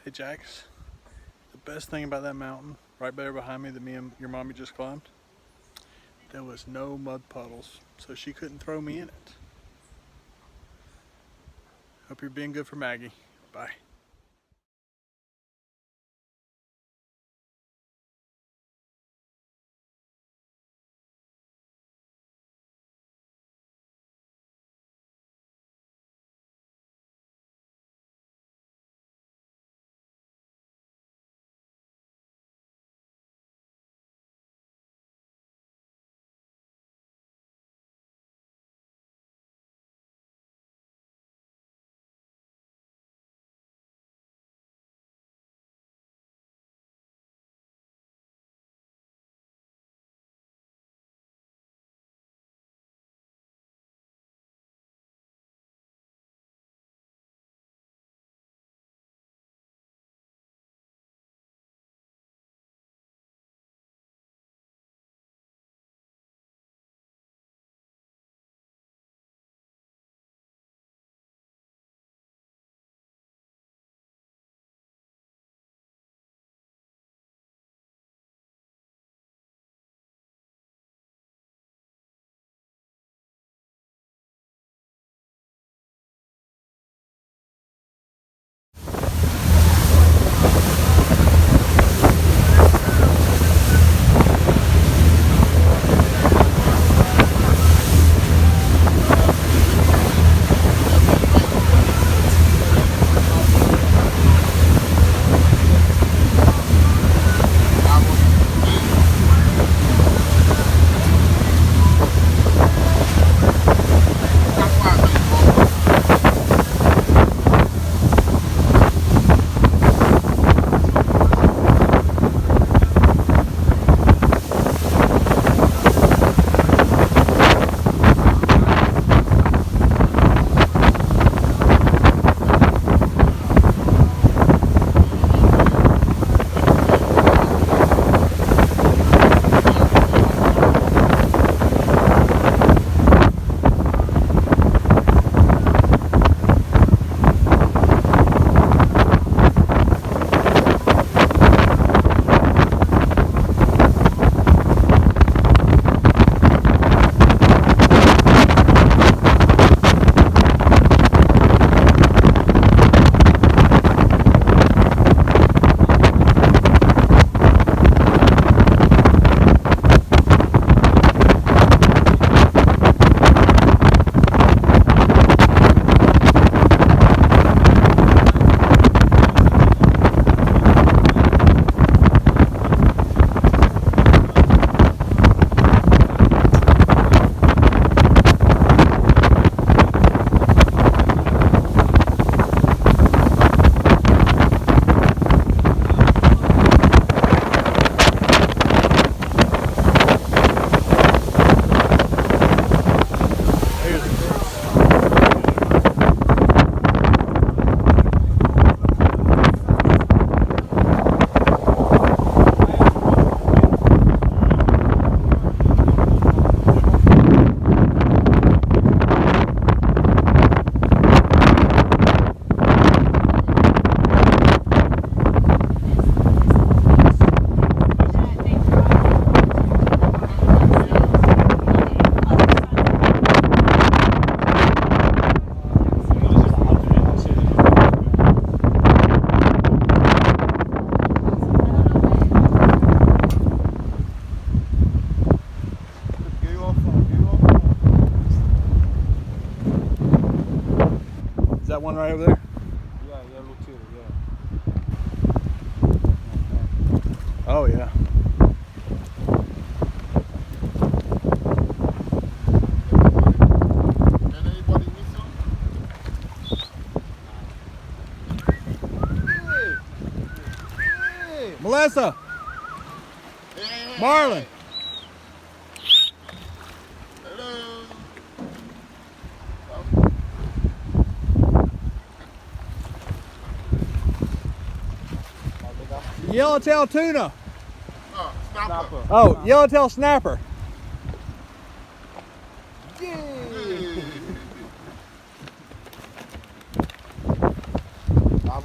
Hey Jax, the best thing about that mountain right there behind me that me and your mommy just climbed, there was no mud puddles, so she couldn't throw me in it. Hope you're being good for Maggie. Bye. Is that one right over there? Yeah, Lucia, yeah. Oh yeah. Can anybody miss some? Hey! Melissa! Hey! Marlon! Hello! Yellowtail tuna! Oh, snapper. Oh, yellowtail snapper. Hey!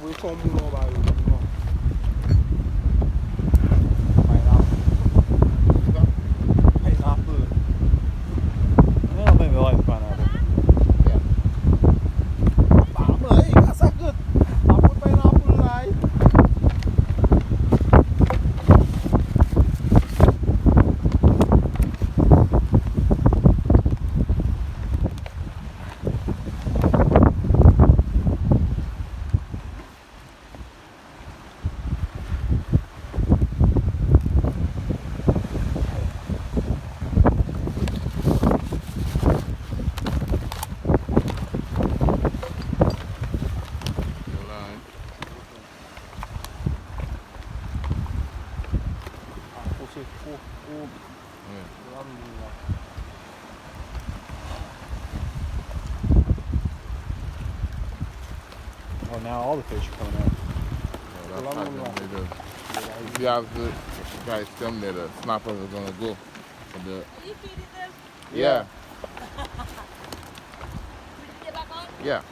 Avui como um barulho, não. Pineapple. Não, bem, vai lá, pineapple. Tama ấy, cả xác cực. Tao muốn pineapple này. Well, now all the fish are coming out. Yeah, that's how they see how good guys them there, the snappers are gonna go. For the, Are you feeding them? yeah, Did you get back on? yeah.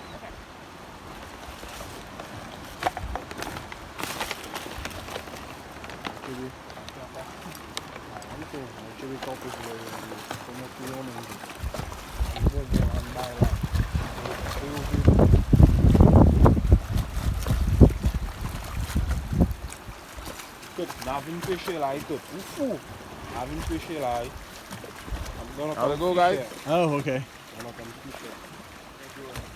Now vin pêcher là, écoute, fou. Now vin pêcher là. I'm gonna How's it go, fish guys? there. Oh, okay. I'm gonna come fish there.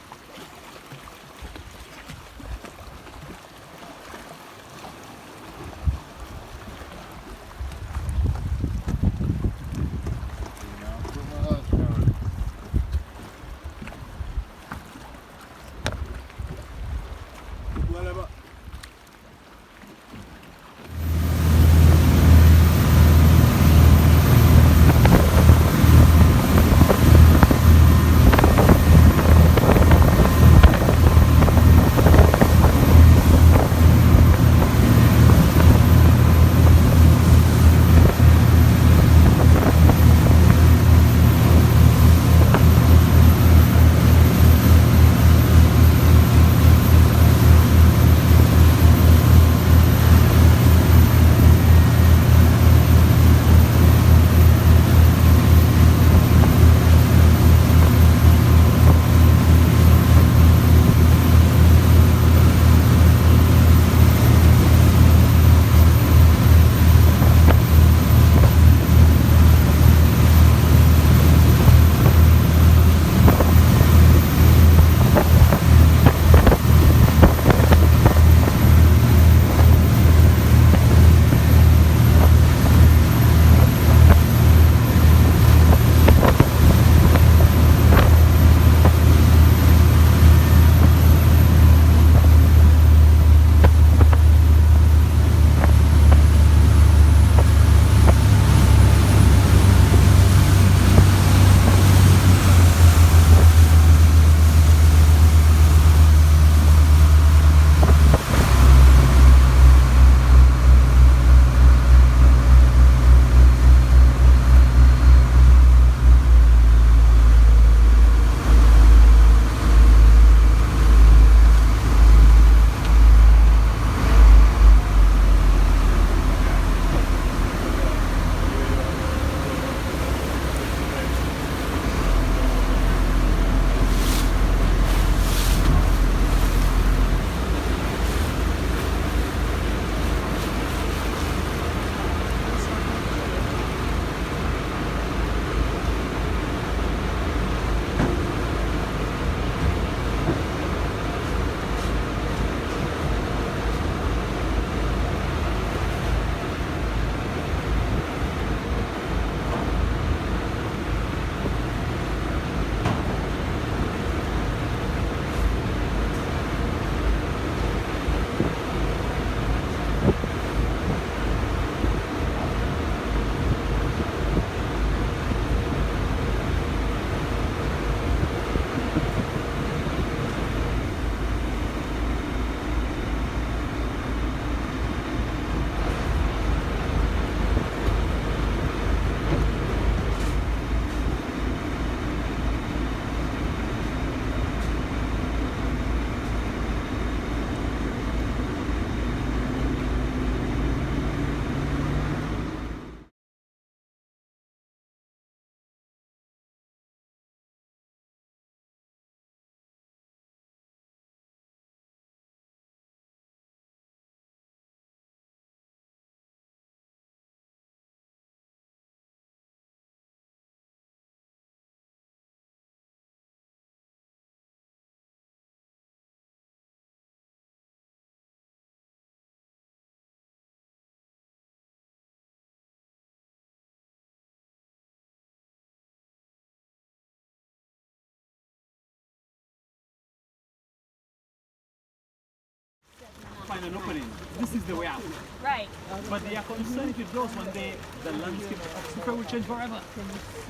find an opening. This is the way out. Right. But they are concerned if it goes one day, the landscape of Super will change forever.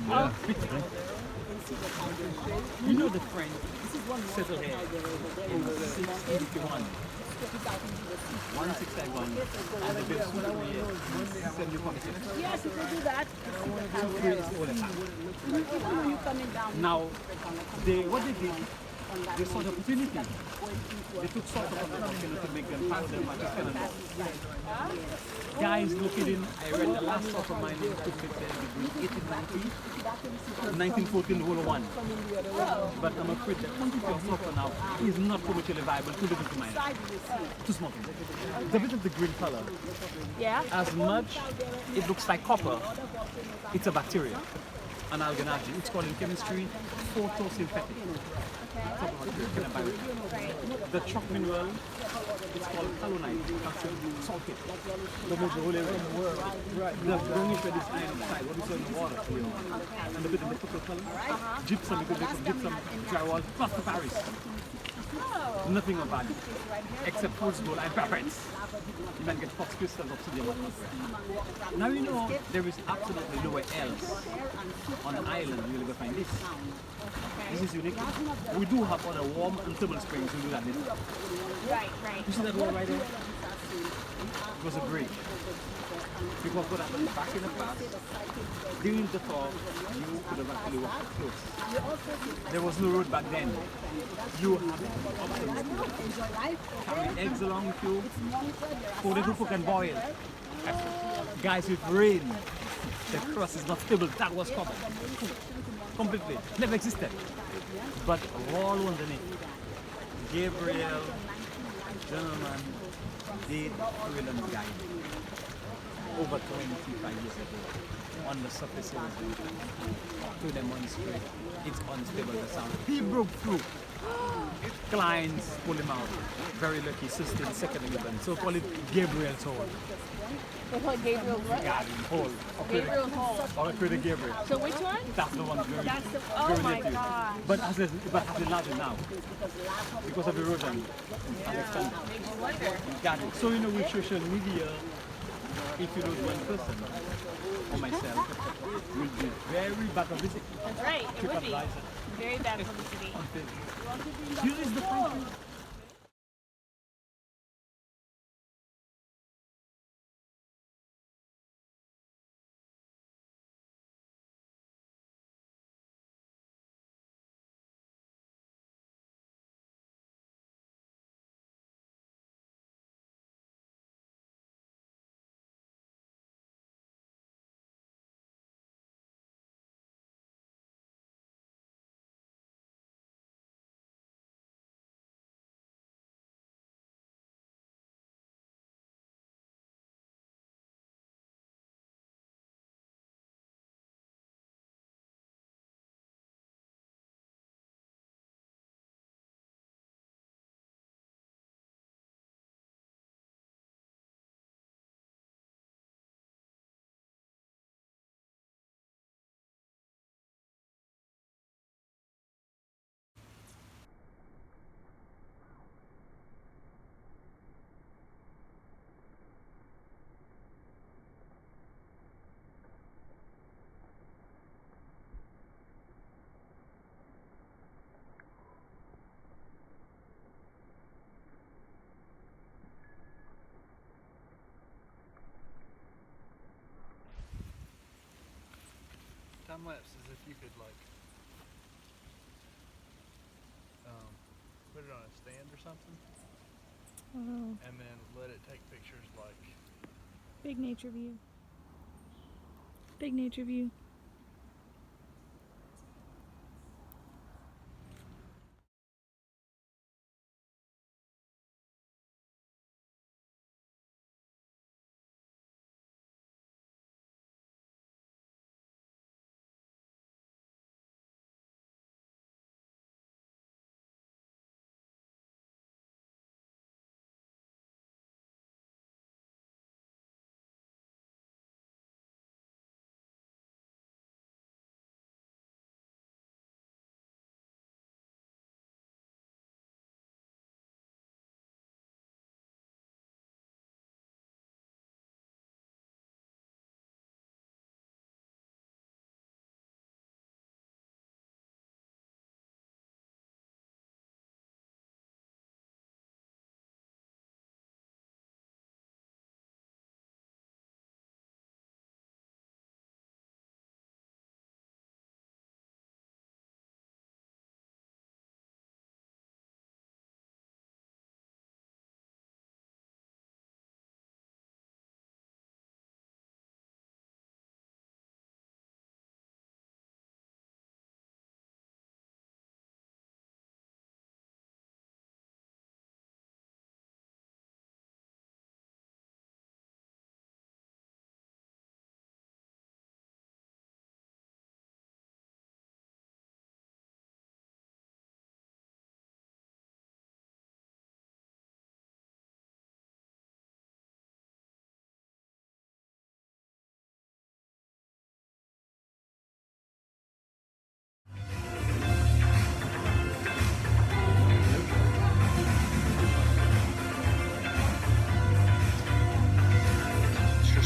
Yeah. You know the French settled here in 1651. 1651. And they built Super here in 1746. Yes, you can do that. Super is all the time. You coming down. Now, what they did, they saw the opportunity. They took salt of the volcano to make them pass their magic cannonball. Guys, looking in, I read the last salt of mining took place there between 1890 1914 World War I. But I'm afraid the quantity of sulfur now is not commercially viable to live into mine. Too small. The bit of the green color, Yeah. as much it looks like copper, it's a bacteria, an algae. It's called in chemistry photosynthetic. The chalk mineral, it's called halonite, that's a sulfate. The most holy in the world. Right. The brownish red is iron oxide, what we saw in the water. And the bit of the purple color, gypsum, you could make some gypsum drywall, plaster Paris. Nothing of value, except fool's gold and pepperets. You might get fox crystals, obsidian. Now you know there is absolutely nowhere else on the island you'll ever find this. This is unique. We do have other warm and thermal springs who do that. Right, right. You see that wall right there? It was a bridge. Because what happened back in the past, during the thaw, you could have actually walked close. There was no road back then. You had to carry eggs along with you, so the people can boil. Guys, with rain, the crust is not stable. That was covered. Completely. Never existed. But all underneath, Gabriel, gentleman, did drill and guide over 25 years ago. On the surface, it was to demonstrate it's unstable, the sound. He broke through. Clients pulled him out. Very lucky, sustained second event. So call it Gabriel's hole. They call it Gabriel's what? Garden hole. Gabriel's hole. Or created Gabriel. So which one? That's the one. Very, That's the. very Oh my native. gosh. But has enlarged now because of erosion. And expansion. No wonder. Got it. So you know, with social media, if you lose one person or myself, will be very bad publicity. That's right. It would be. TripAdvisor. Very bad publicity. On Facebook. Here is the point. Time lapse is if you could like put it on a stand or something, and then let it take pictures like. Big nature view. Big nature view.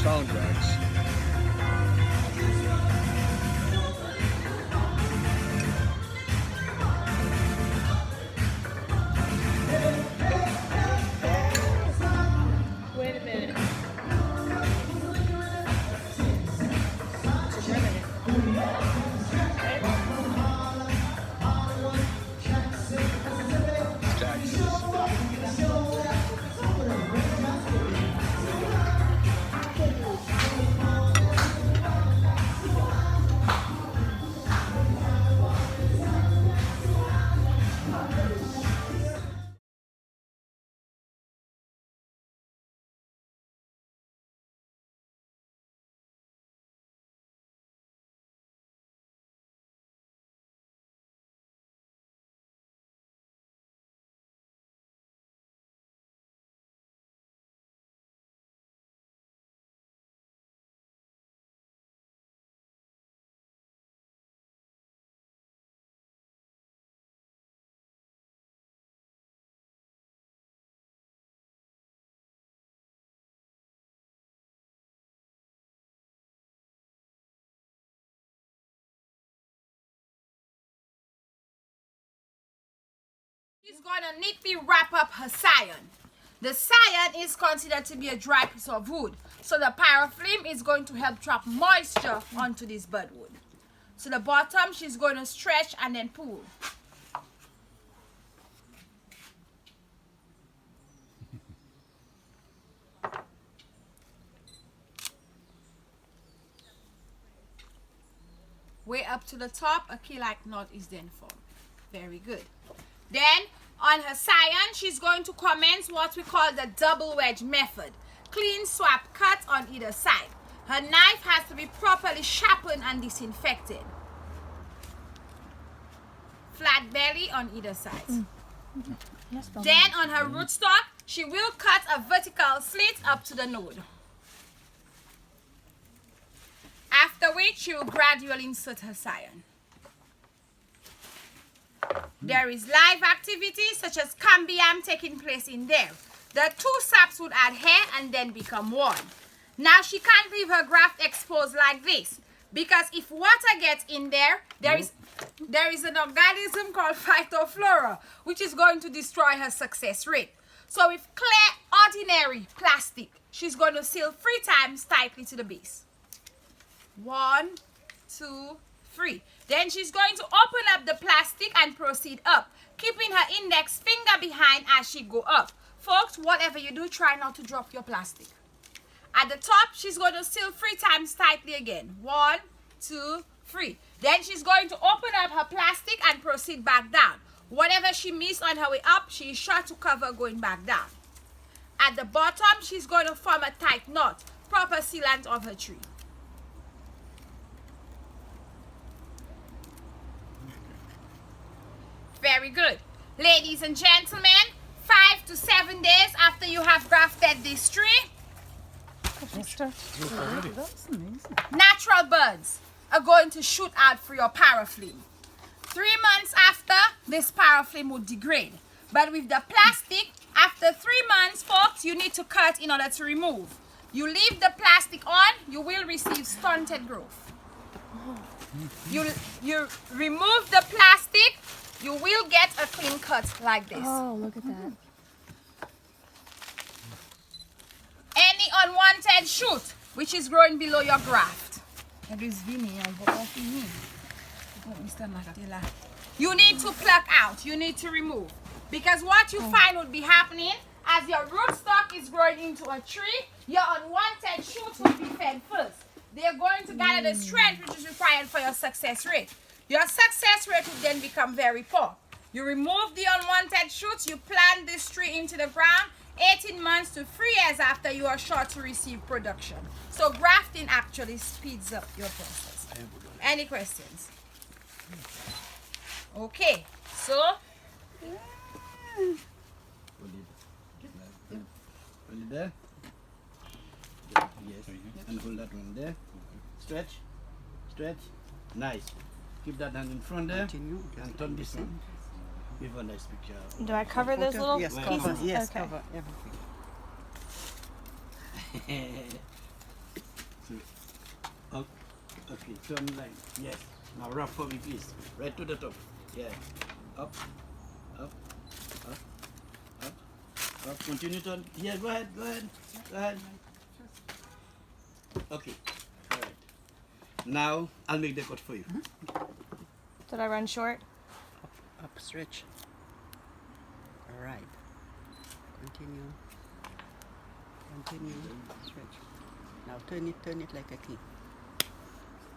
song tracks. Wait a minute. She's gonna neatly wrap up her scion. The scion is considered to be a dry piece of wood, so the parafilm is going to help trap moisture onto this budwood. So the bottom she's going to stretch and then pull. Way up to the top, a key-like knot is then formed. Very good. Then, on her scion, she's going to commence what we call the double wedge method. Clean swap cut on either side. Her knife has to be properly sharpened and disinfected. Flat belly on either side. Then, on her rootstock, she will cut a vertical slit up to the node. After which, she will gradually insert her scion. There is live activity such as cambium taking place in there. The two saps would adhere and then become one. Now she can't leave her graft exposed like this, because if water gets in there, there is an organism called phytoflora which is going to destroy her success rate. So with clear ordinary plastic, she's going to seal 3 times tightly to the base. 1, 2, 3. Then she's going to open up the plastic and proceed up, keeping her index finger behind as she go up. Folks, whatever you do, try not to drop your plastic. At the top, she's going to seal 3 times tightly again. 1, 2, 3. Then she's going to open up her plastic and proceed back down. Whatever she missed on her way up, she is sure to cover going back down. At the bottom, she's going to form a tight knot, proper sealant of her tree. Very good. Ladies and gentlemen, 5 to 7 days after you have grafted this tree, natural buds are going to shoot out for your parafilm. 3 months after, this parafilm will degrade. But with the plastic, after 3 months, folks, you need to cut in order to remove. You leave the plastic on, you will receive stunted growth. You remove the plastic, you will get a clean cut like this. Oh, look at that. Any unwanted shoot which is growing below your graft, you need to pluck out, you need to remove. Because what you find would be happening as your rootstock is growing into a tree, your unwanted shoots will be fed first. They are going to gather the strength which is required for your success rate. Your success rate will then become very poor. You remove the unwanted shoots, you plant this tree into the ground 18 months to 3 years after you are sure to receive production. So grafting actually speeds up your process. Any questions? Okay, so Hold it there. Yes. And hold that one there. Stretch. Stretch. Nice. Keep that hand in front there. And turn this one. Give a nice picture. Do I cover those little Yes, pieces? cover. Yes, Okay. cover everything. Okay, turn line. Yes. Now wrap for me, please. Right to the top. Yeah. Up, up, up, up, up. Continue turn. Yeah, go ahead, go ahead, go ahead. Okay. All right. Now I'll make the cut for you. Did I run short? Up, stretch. All right. Continue. Continue. Stretch. Now turn it like a key.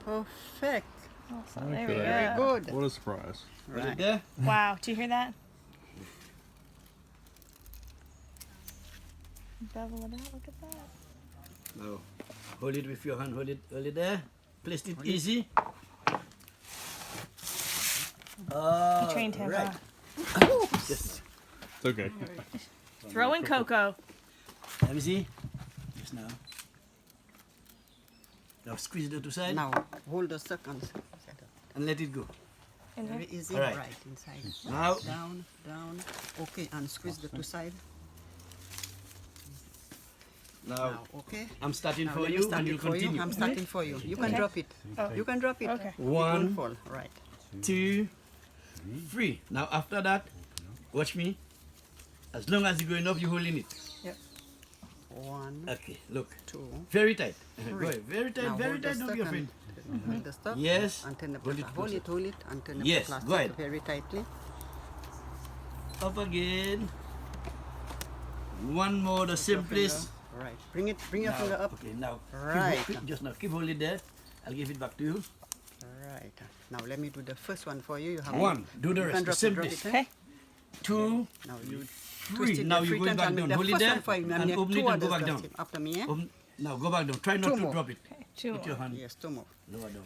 Perfect. Awesome. There we Very go. good. What a surprise. Right Right. there. Wow. Do you hear that? Bevel it out. Look at that. Now hold it with your hand. Hold it there. Place it easy. You trained him, right. huh? Just It's okay. Throwing cocoa. let me see. Just now. Now squeeze the two side Now hold the second. and let it go. In here. Very easy. All right. Right inside. Now Down, down. Okay, and squeeze the two side. now Okay. I'm starting Now for let me you start and you it for you. continue. I'm starting for you. You can Okay. drop it. Oh. You can drop it. Okay. It won't One, fall. Right. 2, 3. Now after that, watch me. As long as you're going up, you're holding it. One, Okay, look. 2. Very tight. Go ahead. Very tight, Now very hold the tight. Don't be stock afraid. and hold the stock. Yes. And turn the Hold it plastic. Hold closer. it, and turn the Yes, plastic go ahead. very tightly. Up again. One more, the simplest. Right. Bring your finger up. Okay, now. Right. Just now, keep holding there. I'll give it back to you. Right. Now let me do the first one for you. You have One. Do the You can rest. The drop it, simplest. eh? Okay. 2, Now you 3. Now you're going back down. Hold it there. And open it and go back down. After me, eh? Now go back down. Try not Two to more. drop it. Two Put your more. hand Yes, 2 more. lower down.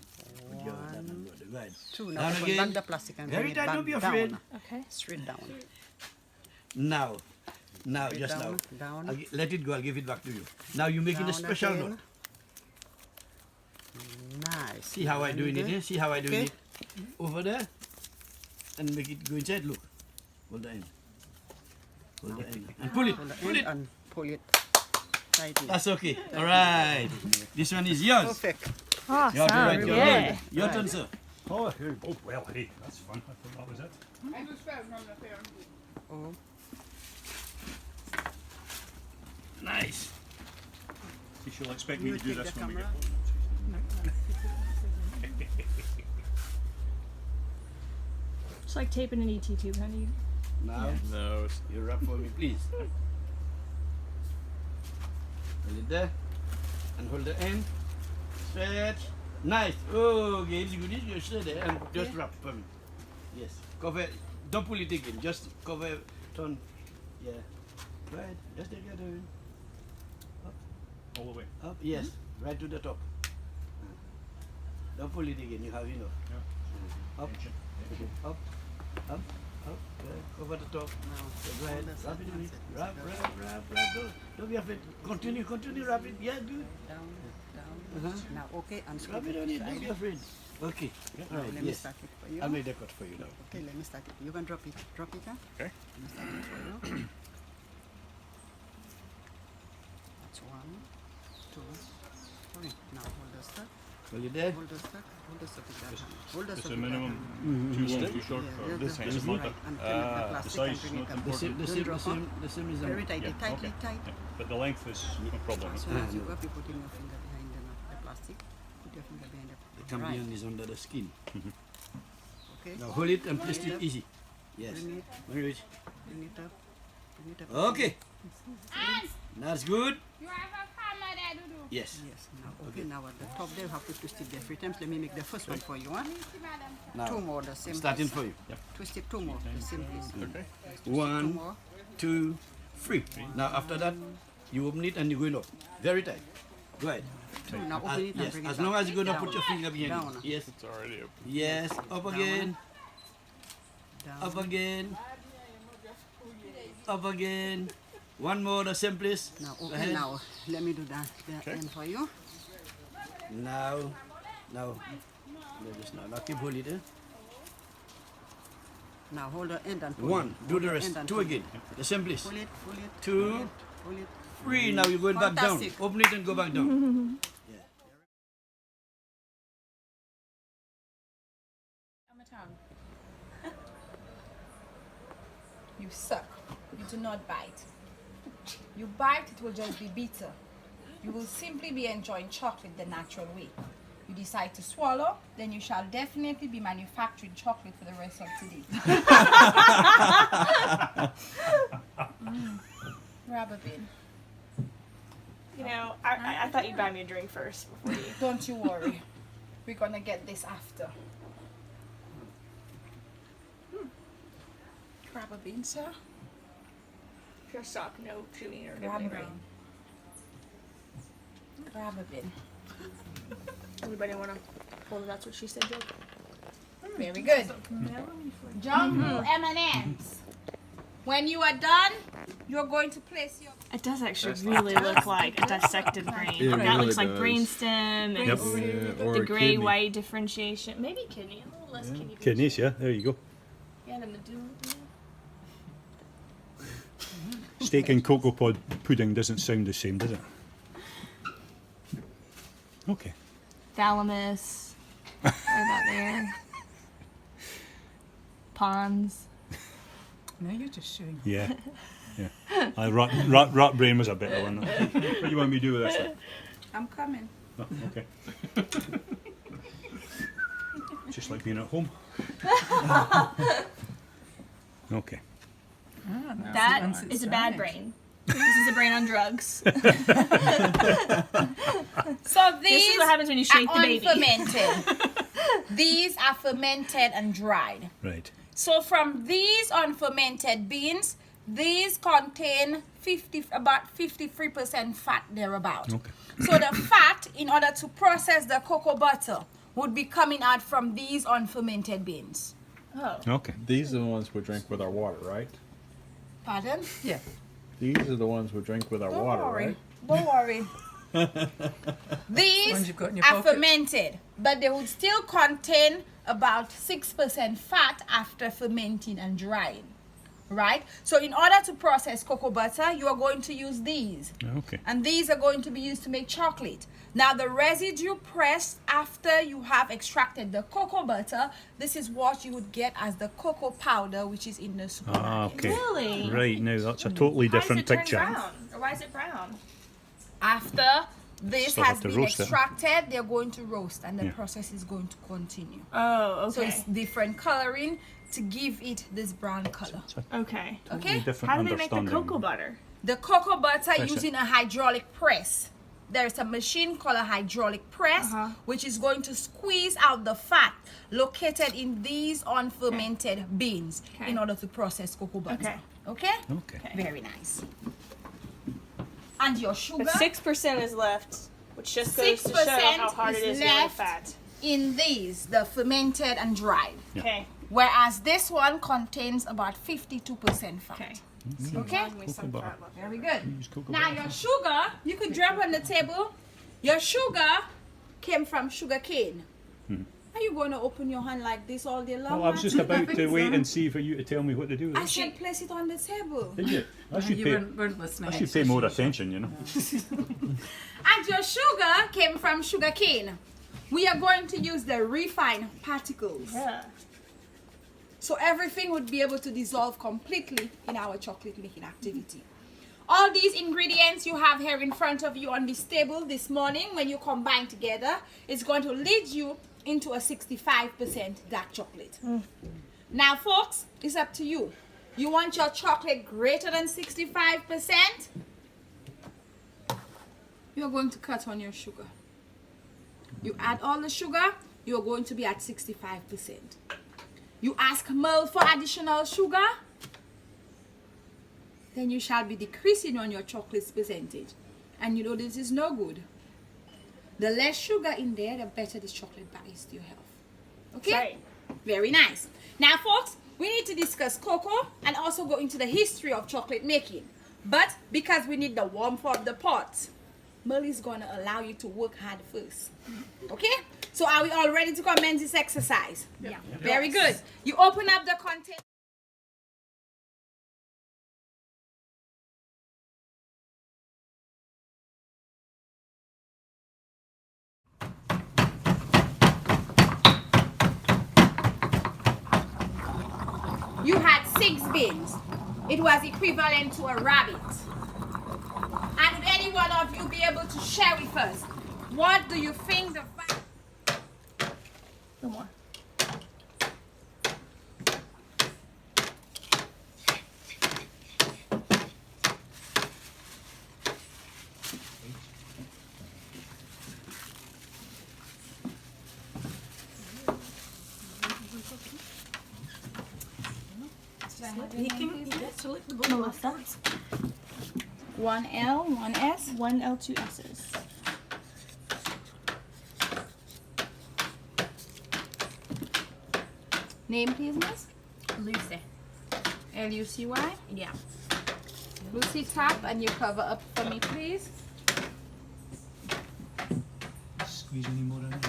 Put your hand and lower down. Go ahead. 2. Now Down open again. back the plastic and Very bring it tight, back don't be afraid. down. Okay. Straight down. Now, Straight just down, now. down. Let it go. I'll give it back to you. Now you're making a Down special again. knot. Nice. See how I doing it? Very Eh? See how I doing Okay. it? Over there, and make it go inside. Look, hold the end. Hold the end and pull it. Hold the Pull end it. and pull it tightly. That's okay. All right. This one is yours. Perfect. Awesome. You have to write your Yeah. name. Your turn, sir. Oh, well, hey, that's fun. I thought that was it. Oh, Nice. You shall expect me you to do take this the when we get camera. home. It's like taping an ET tube, honey. Now No, it's you wrap for me, please. Hold it there, and hold the end. Stretch. Nice. Okay, it's good. You stay there and just wrap for me. Yes. Cover. Don't pull it again. Just cover. Turn. Yeah. Go ahead. Just take your turn. All the way. Up. Yes. Right to the top. Don't pull it again. You have enough. Up. Up. Up. Up. Good. Cover the top. Now, Go ahead. Wrap it in it. Wrap. Don't be afraid. Continue. Wrap it. Yeah, good. down, down. Uh-huh. Now, okay, and Wrap screw it on it it. Don't be side. afraid. Okay. Now, Right. let me Yes. start it for you. I'll make the cut for you now. Okay, let me start it. You can drop it. Drop it, huh? Okay. Let me start it for you. That's 1, 2, 3. Now hold the stock. Hold it there. Hold the stock. Hold the stock with that hand. Hold the It's stock a with that minimum hand. too long, too short Yeah, for yeah, this the- hand. This right, motor. and turn it the The plastic size and is bring not it up. important. Don't drop off. The same is Very tightly, Yeah, tightly, okay. tight. Yeah. But the length is no problem. As soon as you go up, you put in your finger behind the plastic. Put your finger behind The the cambion right. is under the skin. Okay. Now hold it and place it easy. Yes. Bring it, Very rich. bring it up. Bring it up. Okay. That's good. You have a farmer there, Dudu. Yes. Yes. Now, okay. Now at the top there, you have to twist it there 3 times. Let me make the first one for you. Huh? Now 2 more, the same. starting place. for you. Twist it 2 more, the same place. okay. 2 1, more. 2, 3. Now after that, you open it and you go up. Very tight. Go ahead. 2. Now open it and Yes. bring it As down. long as you're gonna Down. put your finger behind Down. it. Yes. It's already open. Yes. Up again. Down. Up again. Up again. One more, the same place. Now, Go okay, ahead. now let me do that the end for you. Now. No, just now. Now keep holding it. Eh? Now hold the end and pull 1. it. Do Hold the end rest. and 2 pull again. The same place. Pull it, pull it. 2, Pull it. 3. Now you're going back down. Fantastic. Open it and go back down. You suck. You do not bite. You bite, it will just be bitter. You will simply be enjoying chocolate the natural way. You decide to swallow, then you shall definitely be manufacturing chocolate for the rest of today. Grab a bin. You know, I thought you'd buy me a drink first before you. Don't you worry. We're gonna get this after. Grab a bean, sir. Pure stock, no chewing or Grab a anything. bean. Grab a bin. Anybody wanna? Well, that's what she said, joke. Very good. Jungle M&Ms. When you are done, you're going to place your... It does actually really look like a dissected brain. It that really looks like does. brainstem and Yep. Yeah, or the a gray kidney. white differentiation. Maybe kidney, a little less kidney. Kidneys, yeah, there you go. Yeah, the medulla. Steak and cocoa pod pudding doesn't sound the same, does it? Okay. Thalamus. Right about there. Pons. No, you're just showing. Yeah. Yeah. Rat brain was a better one. What do you want me to do with this then? I'm coming. Oh, okay. Just like being at home. Okay. That is a bad brain. This is a brain on drugs. So This these is what happens when you shake are the baby. unfermented. These are fermented and dried. Right. So from these unfermented beans, these contain about 53% fat thereabout. Okay. So the fat, in order to process the cocoa butter, would be coming out from these unfermented beans. Oh. Okay. These are the ones we drink with our water, right? Pardon? Yeah. These are the ones we drink with our Don't water, worry. right? Don't worry. These ones you've got in your are pocket. fermented, but they would still contain about 6% fat after fermenting and drying. Right? So in order to process cocoa butter, you are going to use these. Okay. And these are going to be used to make chocolate. Now the residue pressed after you have extracted the cocoa butter, this is what you would get as the cocoa powder, which is in the supermarket. Ah, okay. Really? Right, now that's a totally different Why does it picture. turn brown? Or why is it brown? After this Still has have to been roast it. extracted, they're going to roast and the Yeah. process is going to continue. Oh, So okay. it's different coloring to give it this brown color. It's a Okay. totally Okay? different How do they make the understanding. cocoa butter? The cocoa butter Press it. using a hydraulic press. There's a machine called a hydraulic press, which is going to squeeze out the fat located in these unfermented beans Okay. in order to process cocoa butter. Okay. Okay? Okay. Very nice. And your sugar But 6% is left, which just goes to show 6% how hard it is is to get left. fat. in these, the fermented and dried. Okay. Whereas this one contains about 52% fat. Okay. Okay? Give me some butter. fat left. Very good. Use cocoa Now butter. your sugar, you could drop on the table. Your sugar came from sugar cane. Are you going to open your hand like this all day long? Well, I was just Martin? about to wait and see for you to tell me what to do with I it. said place it on the table. Did you? I should You pay. weren't listening. I should pay more attention, you know. And your sugar came from sugar cane. We are going to use the refined particles. Yeah. So everything would be able to dissolve completely in our chocolate making activity. All these ingredients you have here in front of you on this table this morning, when you combine together, it's going to lead you into a 65% dark chocolate. Now folks, it's up to you. You want your chocolate greater than 65%? You're going to cut on your sugar. You add all the sugar, you're going to be at 65%. You ask Merle for additional sugar, then you shall be decreasing on your chocolate's percentage. And you know this is no good. The less sugar in there, the better this chocolate bar is to your health. Okay? Right. Very nice. Now folks, we need to discuss cocoa and also go into the history of chocolate making. But because we need the warmth of the pot, Merle is going to allow you to work hard first. Okay? So are we all ready to commence this exercise? Yeah. Very good. You open up the content. You had 6 bins. it was equivalent to a rabbit. And would any one of you be able to share with us, what do you think the no more. He gets to lick the bottom of that. 1 L, 1 S. 1 L, 2 S's. Name please, miss? Lucy. Lucy? Yeah. Lucy, tap and you cover up for me, please. Squeeze any more in there.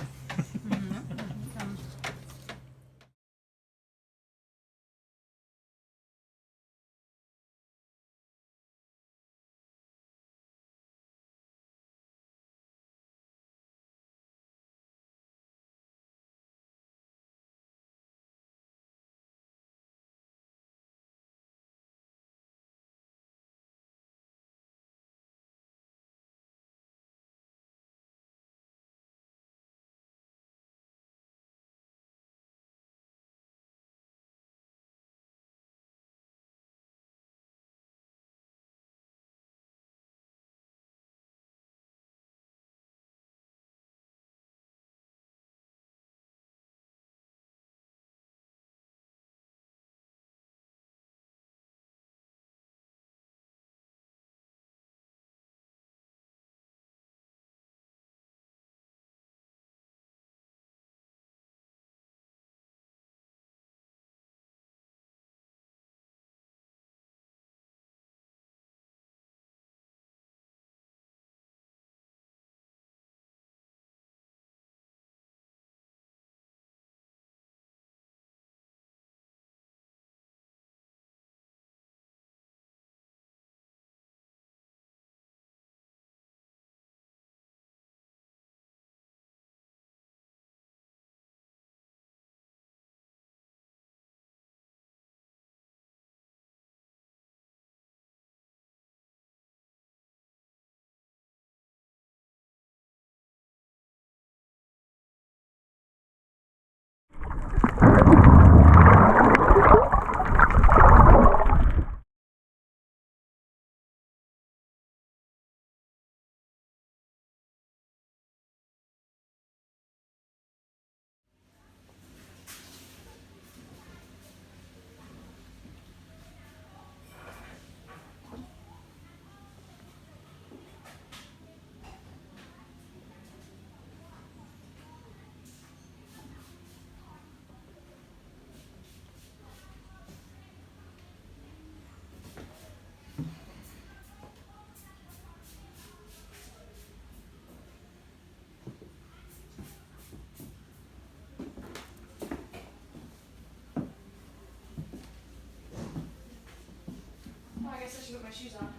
I guess I should put my shoes on.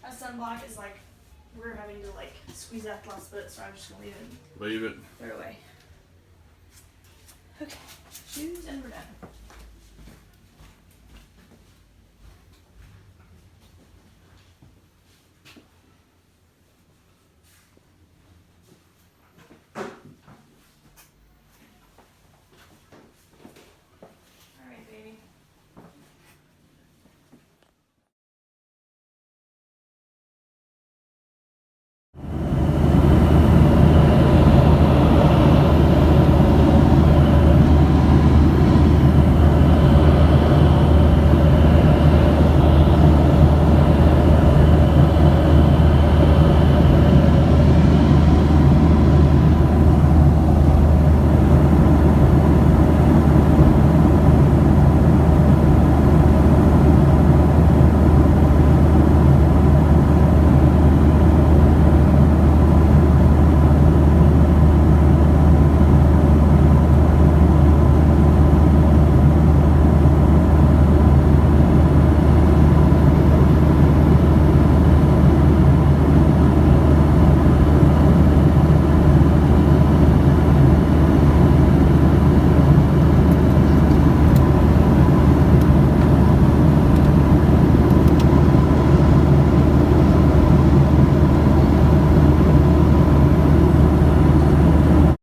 That sunblock is like, we're having to like squeeze that last bit, so I'm just gonna leave it. Leave it. Throw it away. Okay, shoes and we're done.